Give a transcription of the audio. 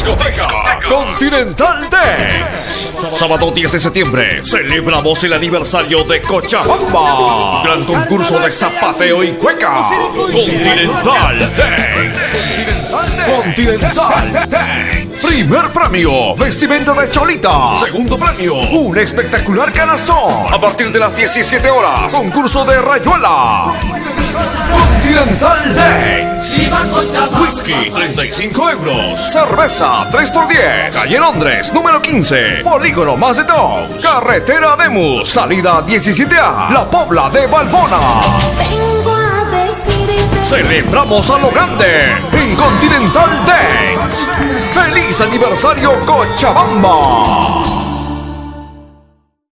Discoteca Continental Dance. Sábado 10 de septiembre celebramos el aniversario de Cochabamba. Gran concurso de zapateo y cueca. Continental Dance. Continental Dance. Primer premio, vestimenta de cholita. Segundo premio, un espectacular canastón. A partir de las 17 horas, concurso de rayuela. Continental Dance. Whisky, 35 euros. Cerveza, 3x10. Calle Londres, número 15. Polígono Más de Dos. Carretera Demus, salida 17A. La Pobla de Balbona. Celebramos a lo grande en Continental Dance. ¡Feliz aniversario Cochabamba!